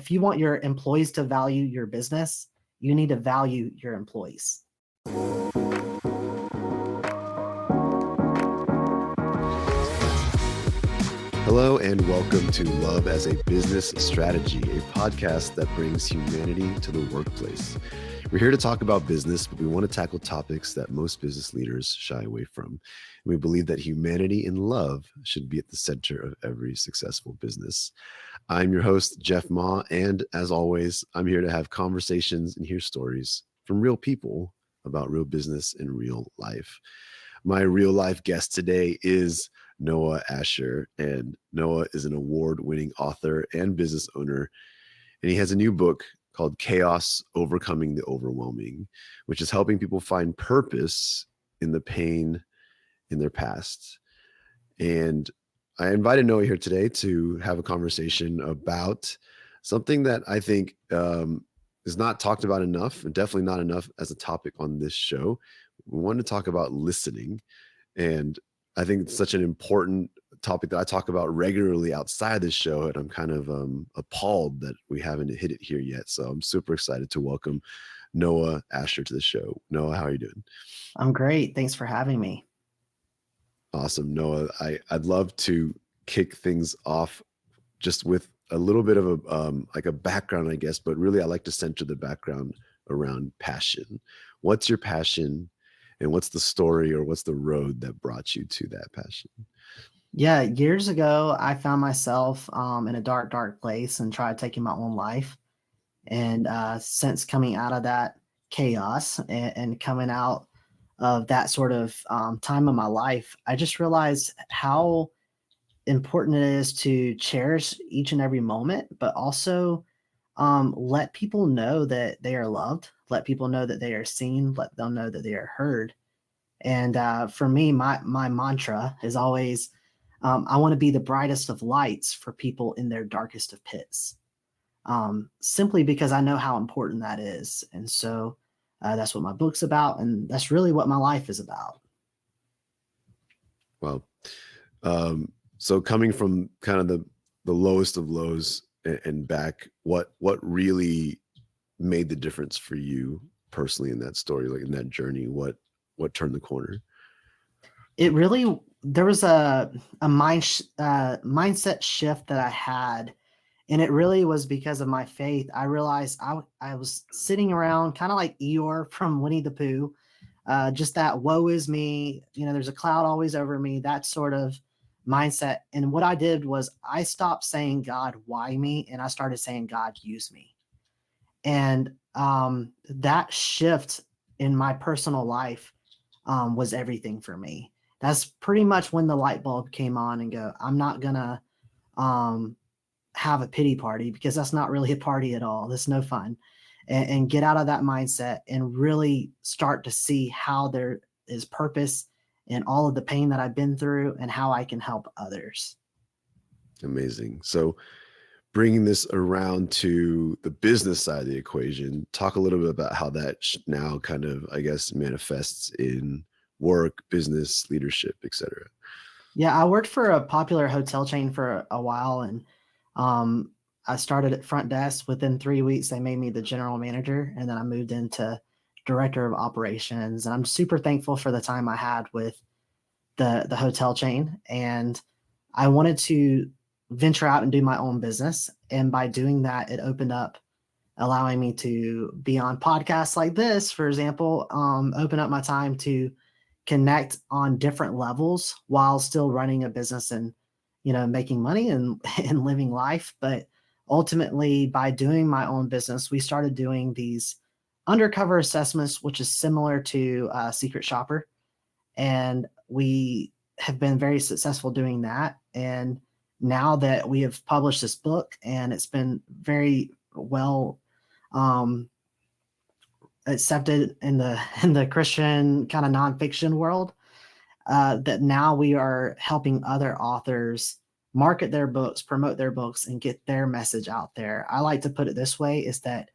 if you want your employees to value your business, you need to value your employees. Hello and welcome to Love as a Business Strategy, a podcast that brings humanity to the workplace. We're here to talk about business, but we want to tackle topics that most business leaders shy away from. And we believe that humanity and love should be at the center of every successful business. I'm your host, Jeff Ma, and as always, I'm here to have conversations and hear stories from real people about real business and real life. My real life guest today is Noah Asher, and Noah is an award-winning author and business owner, and he has a new book called Chaos: Overcoming the Overwhelming, which is helping people find purpose in the pain in their past. And I invited Noah here today to have a conversation about something that I think is not talked about enough, and definitely not enough as a topic on this show. We wanted to talk about listening, and I think it's such an important topic that I talk about regularly outside this show, and I'm kind of appalled that we haven't hit it here yet. So I'm super excited to welcome Noah Asher to the show. Noah, how are you doing? I'm great. Thanks for having me. Awesome, Noah. I'd love to kick things off just with a little bit of a background, I guess, but really I like to center the background around passion. What's your passion? And what's the story or what's the road that brought you to that passion? Yeah, years ago, I found myself in a dark place and tried taking my own life. And since coming out of that chaos and coming out of that sort of time of my life, I just realized how important it is to cherish each and every moment, but also let people know that they are loved, let people know that they are seen, let them know that they are heard. And for me, my mantra is always, I want to be the brightest of lights for people in their darkest of pits, simply because I know how important that is. And so that's what my book's about, and that's really what my life is about. Well, so coming from kind of the lowest of lows and back, what really made the difference for you personally in that story, like in that journey? What turned the corner? It really, there was a mindset shift that I had, and it really was because of my faith. I realized I was sitting around kind of like Eeyore from Winnie the Pooh, just that woe is me, there's a cloud always over me, that sort of mindset. And what I did was I stopped saying, God, why me? And I started saying, God, use me. And that shift in my personal life was everything for me. That's pretty much when the light bulb came on and go, I'm not gonna have a pity party, because that's not really a party at all. That's no fun. And get out of that mindset and really start to see how there is purpose in all of the pain that I've been through and how I can help others. Amazing. So bringing this around to the business side of the equation, talk a little bit about how that now kind of, I guess, manifests in work, business, leadership, etc. Yeah, I worked for a popular hotel chain for a while, and I started at front desk. Within 3 weeks, they made me the general manager, and then I moved into director of operations. And I'm super thankful for the time I had with the hotel chain. And I wanted to venture out and do my own business. And by doing that, it opened up, allowing me to be on podcasts like this, for example, open up my time to connect on different levels while still running a business and, making money and, and living life. But ultimately, by doing my own business, we started doing these undercover assessments, which is similar to Secret Shopper. And we have been very successful doing that. And now that we have published this book and it's been very well accepted in the Christian kind of nonfiction world, that now we are helping other authors market their books, promote their books, and get their message out there. I like to put it this way, is that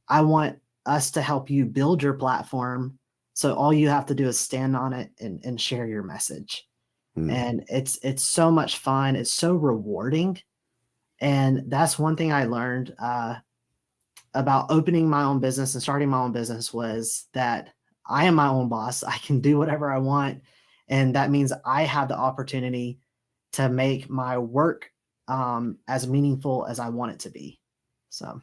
I want us to help you build your platform. So all you have to do is stand on it and share your message. And it's so much fun. It's so rewarding. And that's one thing I learned about opening my own business and starting my own business, was that I am my own boss. I can do whatever I want. And that means I have the opportunity to make my work as meaningful as I want it to be. So,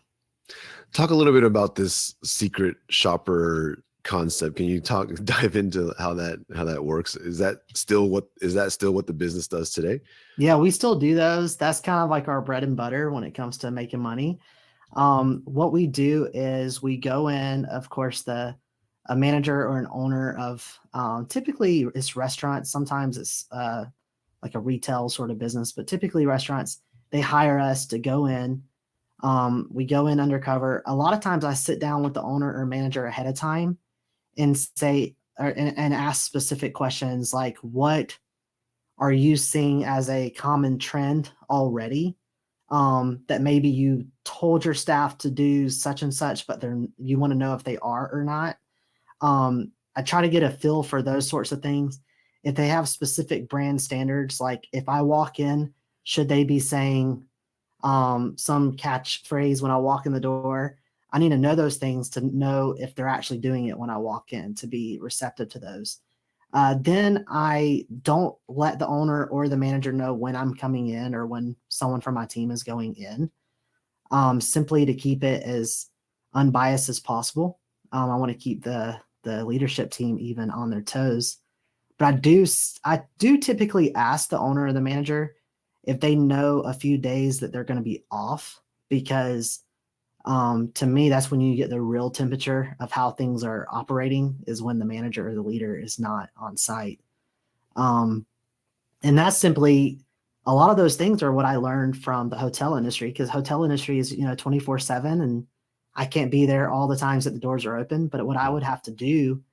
Talk a little bit about this secret shopper concept. Can you dive into how that works? Is that still what the business does today? yeah, we still do those. That's kind of like our bread and butter when it comes to making money. What we do is we go in, of course, a manager or an owner of typically it's restaurants. Sometimes it's like a retail sort of business, but typically restaurants, they hire us to go in. We go in undercover. A lot of times I sit down with the owner or manager ahead of time and say, and ask specific questions like, what are you seeing as a common trend already? That maybe you told your staff to do such and such, but you want to know if they are or not. I try to get a feel for those sorts of things. If they have specific brand standards, like if I walk in, should they be saying some catchphrase when I walk in the door? I need to know those things to know if they're actually doing it when I walk in, to be receptive to those. Then I don't let the owner or the manager know when I'm coming in or when someone from my team is going in, simply to keep it as unbiased as possible. I want to keep the leadership team even on their toes. But I do typically ask the owner or the manager if they know a few days that they're going to be off, because to me, that's when you get the real temperature of how things are operating, is when the manager or the leader is not on site. Um, and that's simply, a lot of those things are what I learned from the hotel industry, because hotel industry is, 24/7, and I can't be there all the times that the doors are open. But what I would have to do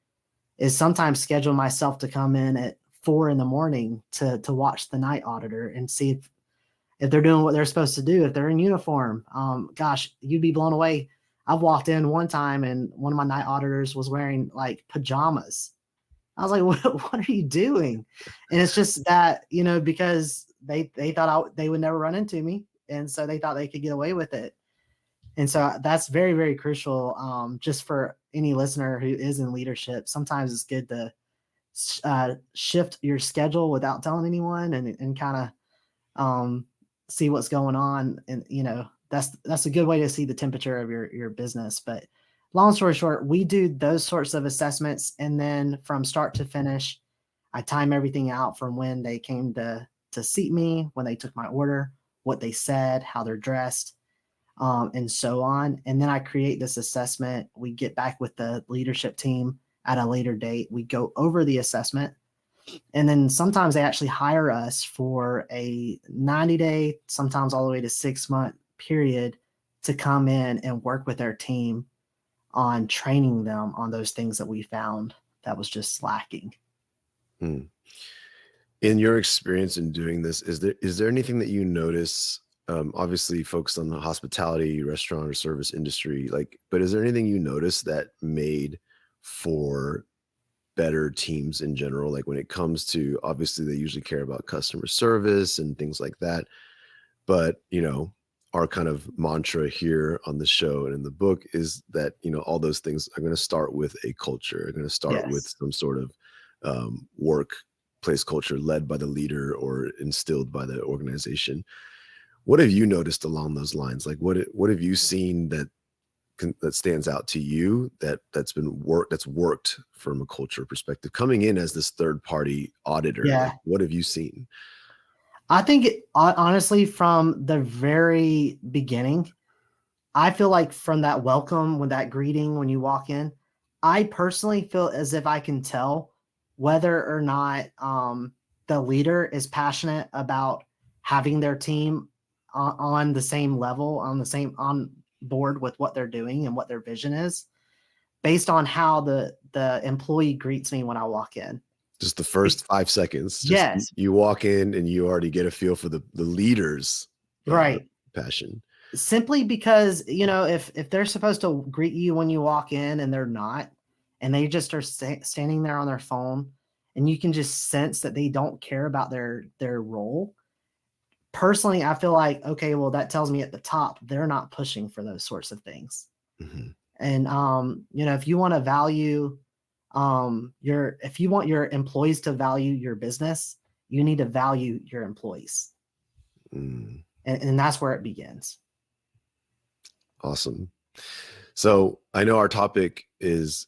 is sometimes schedule myself to come in at 4 a.m. to watch the night auditor and see if they're doing what they're supposed to do, if they're in uniform. Gosh, you'd be blown away. I've walked in one time and one of my night auditors was wearing like pajamas. I was like, what are you doing? And it's just that, because they thought they would never run into me. And so they thought they could get away with it. And so that's very, very crucial, just for any listener who is in leadership. Sometimes it's good to shift your schedule without telling anyone, and kind of see what's going on. And, that's a good way to see the temperature of your business. But long story short, we do those sorts of assessments. And then from start to finish, I time everything out from when they came to seat me, when they took my order, what they said, how they're dressed, and so on. And then I create this assessment. We get back with the leadership team at a later date. We go over the assessment. And then sometimes they actually hire us for a 90-day, sometimes all the way to 6-month period, to come in and work with their team on training them on those things that we found that was just lacking. Hmm. In your experience in doing this, is there anything that you notice, obviously focused on the hospitality, restaurant, or service industry, but is there anything you notice that made for better teams in general? Like when it comes to, obviously they usually care about customer service and things like that, but our kind of mantra here on the show and in the book is that all those things are going to start with a culture, are going to start with Yes. some sort of workplace culture led by the leader or instilled by the organization. What have you noticed along those lines? Like what have you seen that stands out to you that's worked from a culture perspective, coming in as this third party auditor? Yeah. Like, what have you seen? I think honestly, from the very beginning, I feel like from that welcome, with that greeting when you walk in, I personally feel as if I can tell whether or not the leader is passionate about having their team on the same level, on board with what they're doing and what their vision is, based on how the employee greets me when I walk in. Just the first 5 seconds, just Yes, you walk in and you already get a feel for the leader's right. passion. Simply because, if they're supposed to greet you when you walk in and they're not, and they just are standing there on their phone, and you can just sense that they don't care about their role, personally, I feel like, okay, well, that tells me at the top, they're not pushing for those sorts of things. Mhm. And, if you want to value, if you want your employees to value your business, you need to value your employees. Mm, And that's where it begins. awesome. So I know our topic is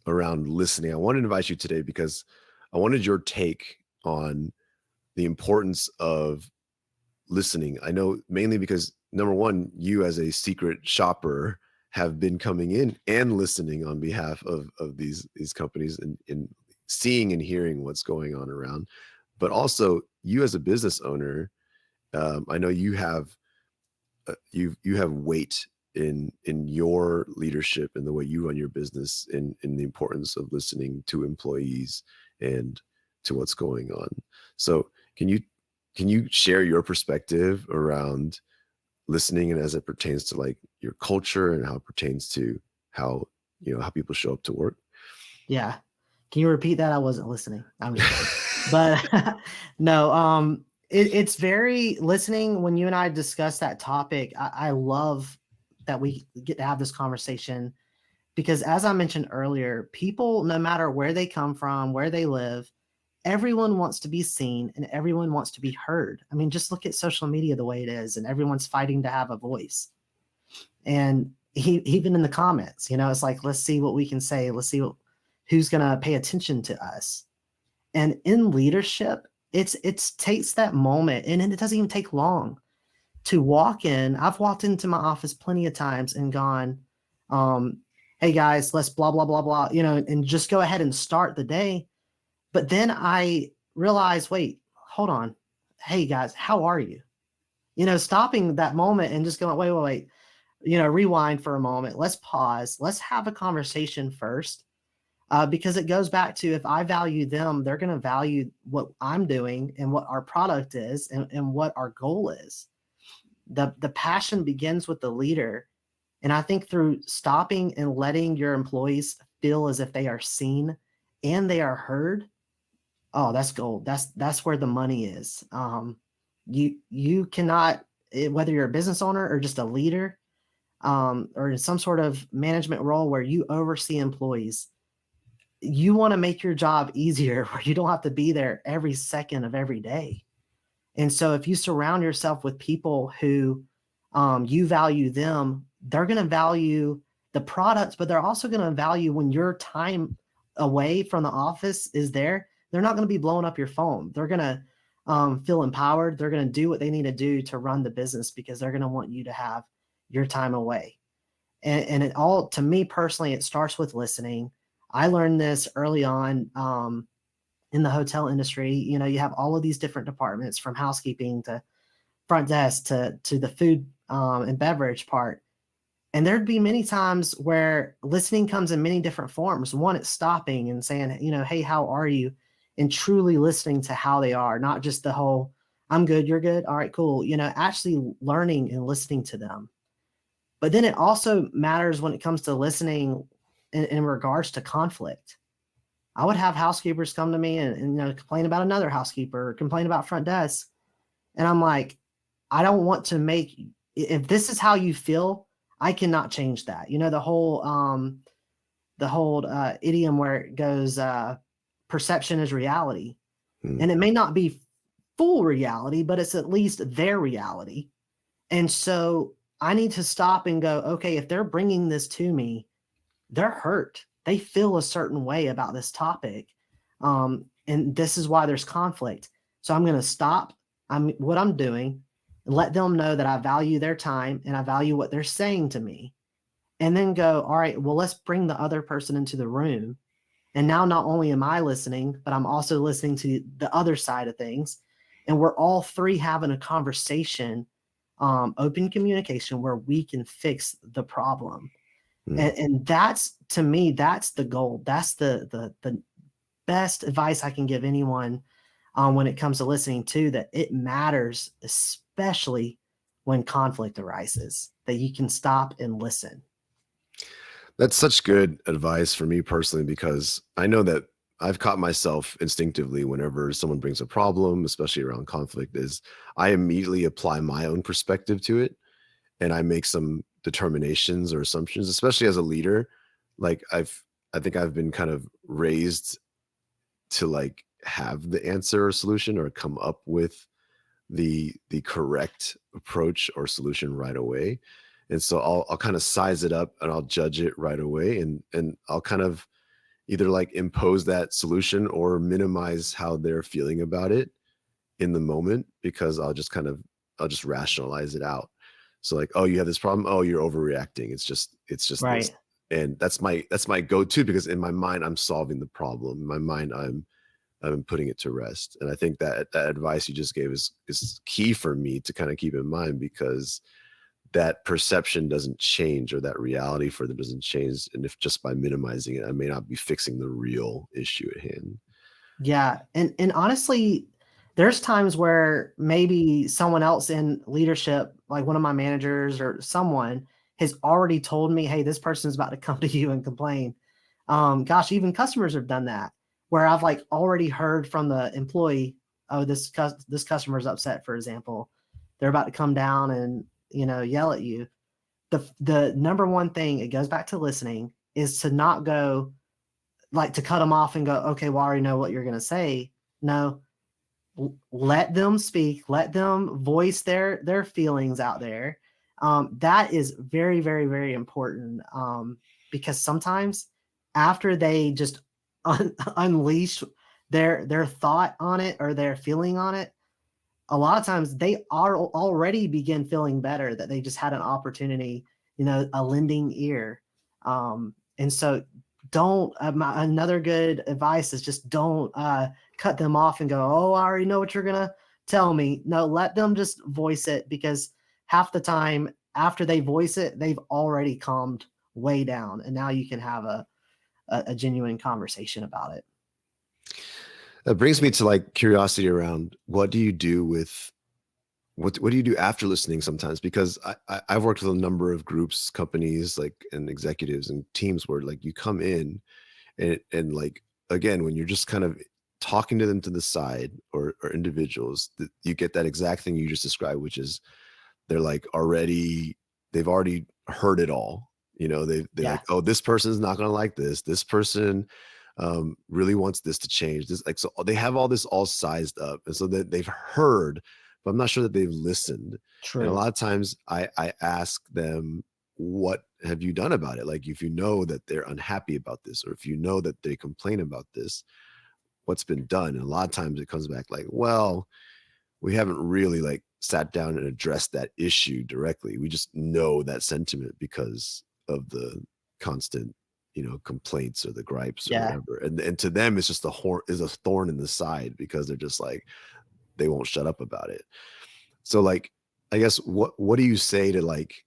around listening. I wanted to invite you today because I wanted your take on the importance of listening. I know mainly because number one, you as a secret shopper have been coming in and listening on behalf of these companies and seeing and hearing what's going on around. But also you as a business owner, I know you have you have weight in your leadership and the way you run your business in the importance of listening to employees and to what's going on. So can you share your perspective around listening and as it pertains to like your culture and how it pertains to how how people show up to work? Yeah. Can you repeat that? I wasn't listening. I'm just kidding. But no, it's very listening. When you and I discuss that topic, I love that we get to have this conversation because, as I mentioned earlier, people, no matter where they come from, where they live, everyone wants to be seen and everyone wants to be heard. I mean, just look at social media the way it is, and everyone's fighting to have a voice. And even in the comments, it's like, let's see what we can say. Let's see who's going to pay attention to us. And in leadership, it takes that moment, and it doesn't even take long to walk in. I've walked into my office plenty of times and gone, hey guys, let's blah, blah, blah, blah, and just go ahead and start the day. But then I realized, wait, hold on. Hey guys, how are you? Stopping that moment and just going, wait, rewind for a moment. Let's pause. Let's have a conversation first. Because it goes back to, if I value them, they're going to value what I'm doing and what our product is and what our goal is. The passion begins with the leader. And I think through stopping and letting your employees feel as if they are seen and they are heard, oh, that's gold. That's where the money is. You cannot, whether you're a business owner or just a leader, or in some sort of management role where you oversee employees, you want to make your job easier where you don't have to be there every second of every day. And so if you surround yourself with people who you value them, they're going to value the products, but they're also going to value when your time away from the office is there. They're not going to be blowing up your phone. They're going to feel empowered. They're going to do what they need to do to run the business because they're going to want you to have your time away. And it all, to me personally, it starts with listening. I learned this early on in the hotel industry. You have all of these different departments, from housekeeping to front desk to the food and beverage part. And there'd be many times where listening comes in many different forms. One, it's stopping and saying, hey, how are you? And truly listening to how they are, not just the whole, I'm good, you're good. All right, cool. Actually learning and listening to them. But then it also matters when it comes to listening in regards to conflict. I would have housekeepers come to me and complain about another housekeeper or complain about front desk. And I'm like, I don't want to if this is how you feel, I cannot change that. The whole idiom where it goes, perception is reality. And it may not be full reality, but it's at least their reality. And so I need to stop and go, okay, if they're bringing this to me, they're hurt. They feel a certain way about this topic. And this is why there's conflict. So I'm going to stop what I'm doing and let them know that I value their time and I value what they're saying to me. And then go, all right, well, let's bring the other person into the room. And now not only am I listening, but I'm also listening to the other side of things. And we're all three having a conversation, open communication, where we can fix the problem. And that's, to me, that's the goal. That's the best advice I can give anyone when it comes to listening to, that it matters, especially when conflict arises, that you can stop and listen. That's such good advice for me personally, because I know that I've caught myself instinctively whenever someone brings a problem, especially around conflict, is I immediately apply my own perspective to it, and I make some determinations or assumptions, especially as a leader. Like I think I've been kind of raised to like have the answer or solution or come up with the correct approach or solution right away. And so I'll kind of size it up and I'll judge it right away, and I'll kind of either like impose that solution or minimize how they're feeling about it in the moment, because I'll just rationalize it out. So like, oh, you have this problem. Oh, you're overreacting. It's just this. Right. And that's my go-to, because in my mind I'm solving the problem. In my mind I'm putting it to rest. And I think that that advice you just gave is key for me to kind of keep in mind, because that perception doesn't change, or that reality for them doesn't change. And if just by minimizing it, I may not be fixing the real issue at hand. Yeah. And honestly, there's times where maybe someone else in leadership, like one of my managers or someone, has already told me, hey, this person's about to come to you and complain. Gosh, even customers have done that, where I've like already heard from the employee, oh, this customer's upset, for example. They're about to come down and, yell at you. The number one thing, it goes back to listening, is to not go like to cut them off and go, okay, well, I already know what you're going to say. No, let them speak, let them voice their feelings out there. That is very, very, very important, because sometimes after they just unleash their thought on it or their feeling on it, a lot of times they are already begin feeling better, that they just had an opportunity, a lending ear. And so don't, another good advice is just don't cut them off and go, oh, I already know what you're going to tell me. No, let them just voice it, because half the time after they voice it, they've already calmed way down. And now you can have a genuine conversation about it. That brings me to like curiosity around, what do you do with what do you do after listening sometimes? Because I've worked with a number of groups, companies, like, and executives and teams where like you come in and like, again, when you're just kind of talking to them to the side, or individuals, that you get that exact thing you just described, which is they're like they've already heard it all. They're Yeah. like, oh, this person's not going to like this. This person really wants this to change. This, like, so they have all this all sized up, and so that they've heard, but I'm not sure that they've listened. And a True. lot of times, I ask them, what have you done about it? Like, if you know that they're unhappy about this, or if you know that they complain about this, what's been done? And a lot of times it comes back like, well, we haven't really like sat down and addressed that issue directly. We just know that sentiment because of the constant, complaints or the gripes or Yeah. whatever. And to them, it's just a thorn in the side, because they're just like, they won't shut up about it. So like, I guess what do you say to like,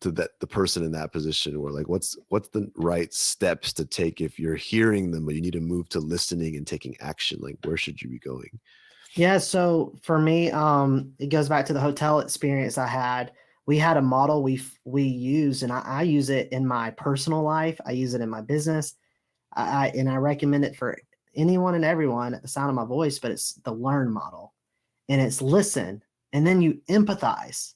to that the person in that position, where like, what's the right steps to take if you're hearing them, but you need to move to listening and taking action? Like, where should you be going? Yeah, so for me, it goes back to the hotel experience I had. We had a model we use, and I use it in my personal life. I use it in my business. And I recommend it for anyone and everyone at the sound of my voice. But it's the LEARN model, and it's listen, and then you empathize.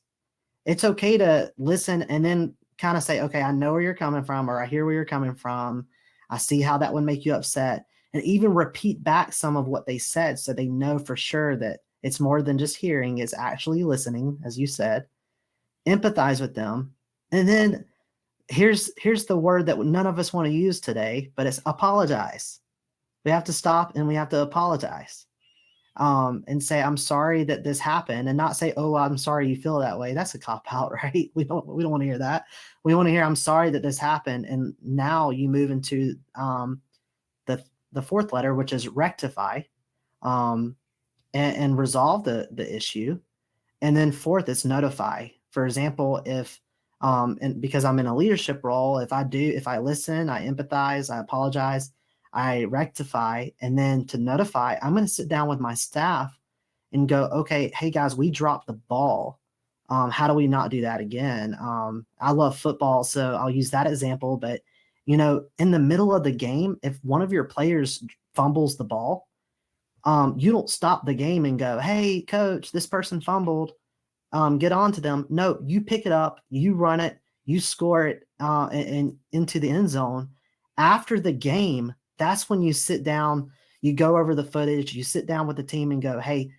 It's okay to listen and then kind of say, okay, I know where you're coming from, or I hear where you're coming from. I see how that would make you upset. And even repeat back some of what they said, so they know for sure that it's more than just hearing, it's actually listening, as you said. Empathize with them. And then here's the word that none of us want to use today, but it's apologize. We have to stop and we have to apologize, and say, I'm sorry that this happened, and not say, oh, I'm sorry you feel that way. That's a cop out, right? We don't want to hear that. We want to hear, I'm sorry that this happened. And now you move into the fourth letter, which is rectify, um, and resolve the issue. And then fourth is notify. For example, if and because I'm in a leadership role, if I listen, I empathize, I apologize, I rectify, and then to notify, I'm going to sit down with my staff and go, okay, hey guys, we dropped the ball. How do we not do that again? I love football, so I'll use that example. But In the middle of the game, if one of your players fumbles the ball, you don't stop the game and go, "Hey, coach, this person fumbled. Get on to them." No, you pick it up, you run it, you score it and into the end zone. After the game, that's when you sit down, you go over the footage, you sit down with the team and go, "Hey,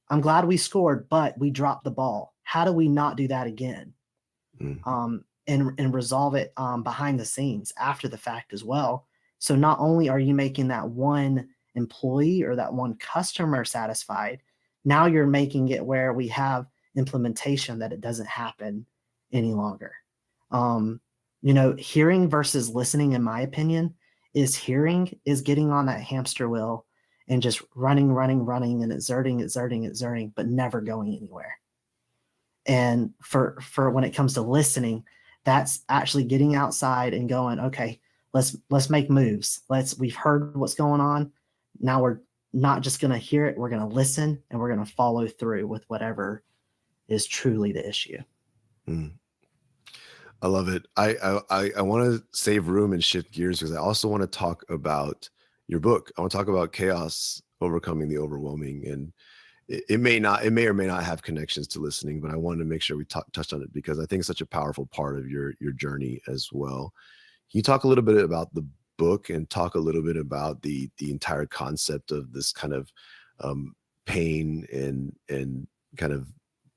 I'm glad we scored, but we dropped the ball. How do we not do that again?" And resolve it behind the scenes after the fact as well. So not only are you making that one employee or that one customer satisfied, now you're making it where we have implementation that it doesn't happen any longer. Hearing versus listening, in my opinion, is hearing is getting on that hamster wheel and just running, and exerting, but never going anywhere. And for when it comes to listening, that's actually getting outside and going, okay, let's make moves. We've heard what's going on. Now we're not just going to hear it. We're going to listen, and we're going to follow through with whatever is truly the issue. I love it. I want to save room and shift gears because I also want to talk about your book. I want to talk about chaos, overcoming the overwhelming, and it may or may not have connections to listening, but I wanted to make sure we touched on it because I think it's such a powerful part of your journey as well. Can you talk a little bit about the book and talk a little bit about the entire concept of this kind of pain and kind of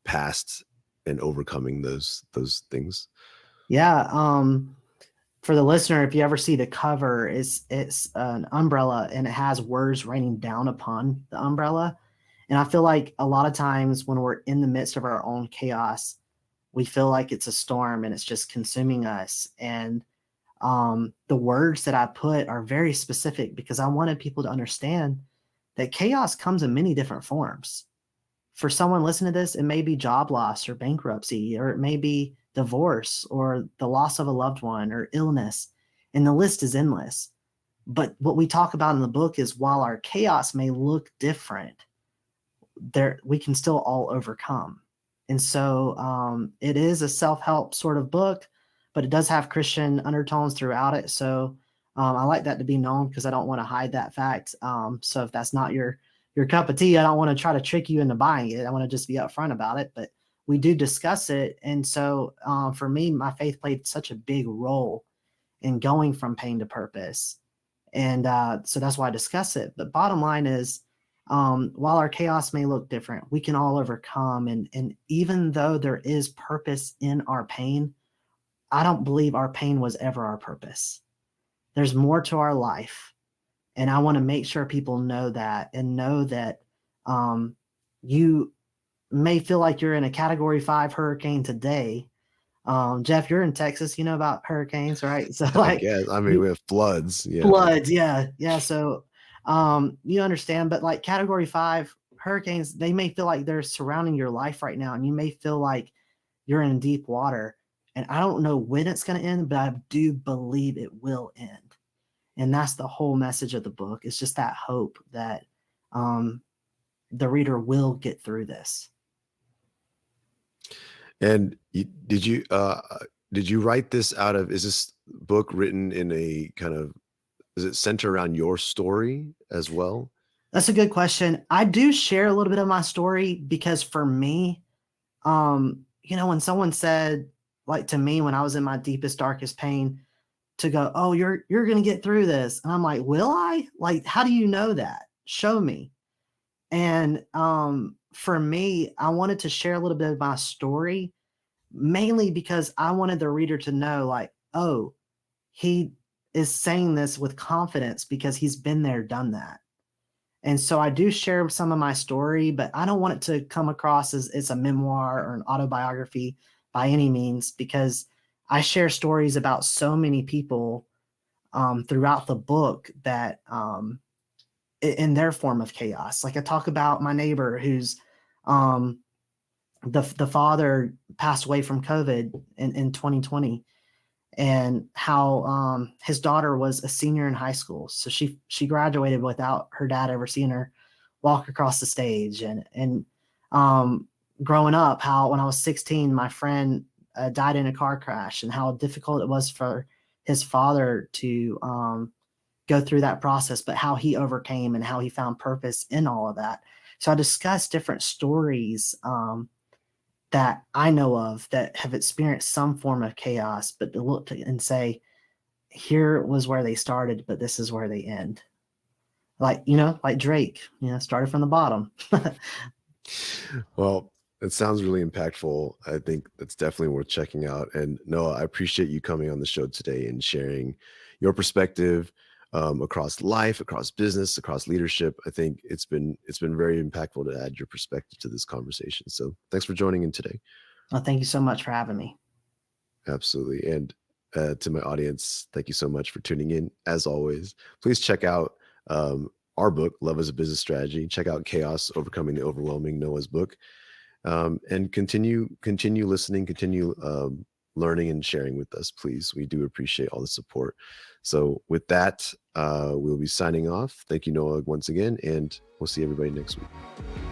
past and overcoming those things? Yeah. For the listener, if you ever see the cover, it's an umbrella and it has words raining down upon the umbrella. And I feel like a lot of times when we're in the midst of our own chaos, we feel like it's a storm and it's just consuming us. And the words that I put are very specific because I wanted people to understand that chaos comes in many different forms. For someone listening to this, it may be job loss or bankruptcy, or it may be divorce or the loss of a loved one or illness. And the list is endless. But what we talk about in the book is while our chaos may look different, we can still all overcome. And so it is a self-help sort of book, but it does have Christian undertones throughout it. So I like that to be known because I don't want to hide that fact. So if that's not your cup of tea, I don't want to try to trick you into buying it. I want to just be upfront about it, but we do discuss it. And so for me, my faith played such a big role in going from pain to purpose. And so that's why I discuss it. But bottom line is, while our chaos may look different, we can all overcome. And even though there is purpose in our pain, I don't believe our pain was ever our purpose. There's more to our life. And I want to make sure people know that and know that you may feel like you're in a Category 5 hurricane today. Jeff, you're in Texas. You know about hurricanes, right? So like, we have floods. Yeah. Floods. Yeah. Yeah. So you understand, but like Category 5 hurricanes, they may feel like they're surrounding your life right now, and you may feel like you're in deep water. And I don't know when it's going to end, but I do believe it will end. And that's the whole message of the book. It's just that hope that the reader will get through this. And did you write this out of, is this book written in a kind of, does it center around your story as well? That's a good question. I do share a little bit of my story because for me, when someone said, like to me, when I was in my deepest, darkest pain, to go, "Oh, you're going to get through this." And I'm like, "Will I? Like, how do you know that? Show me." And for me, I wanted to share a little bit of my story, mainly because I wanted the reader to know, like, oh, he is saying this with confidence because he's been there, done that. And so I do share some of my story, but I don't want it to come across as it's a memoir or an autobiography by any means, because I share stories about so many people throughout the book that in their form of chaos. Like I talk about my neighbor who's the father passed away from COVID in 2020, and how his daughter was a senior in high school. So she graduated without her dad ever seeing her walk across the stage. And growing up, how when I was 16, my friend died in a car crash, and how difficult it was for his father to go through that process, but how he overcame and how he found purpose in all of that. So I discuss different stories that I know of that have experienced some form of chaos, but to look and say, here was where they started, but this is where they end. Like, like Drake, started from the bottom. Well, it sounds really impactful. I think that's definitely worth checking out. And Noah, I appreciate you coming on the show today and sharing your perspective across life, across business, across leadership. I think it's been very impactful to add your perspective to this conversation. So thanks for joining in today. Well, thank you so much for having me. Absolutely. And to my audience, thank you so much for tuning in. As always, please check out our book, Love as a Business Strategy. Check out Chaos, Overcoming the Overwhelming, Noah's book. And continue listening, continue learning and sharing with us, please. We do appreciate all the support. So with that, we'll be signing off. Thank you, Noah, once again, and we'll see everybody next week.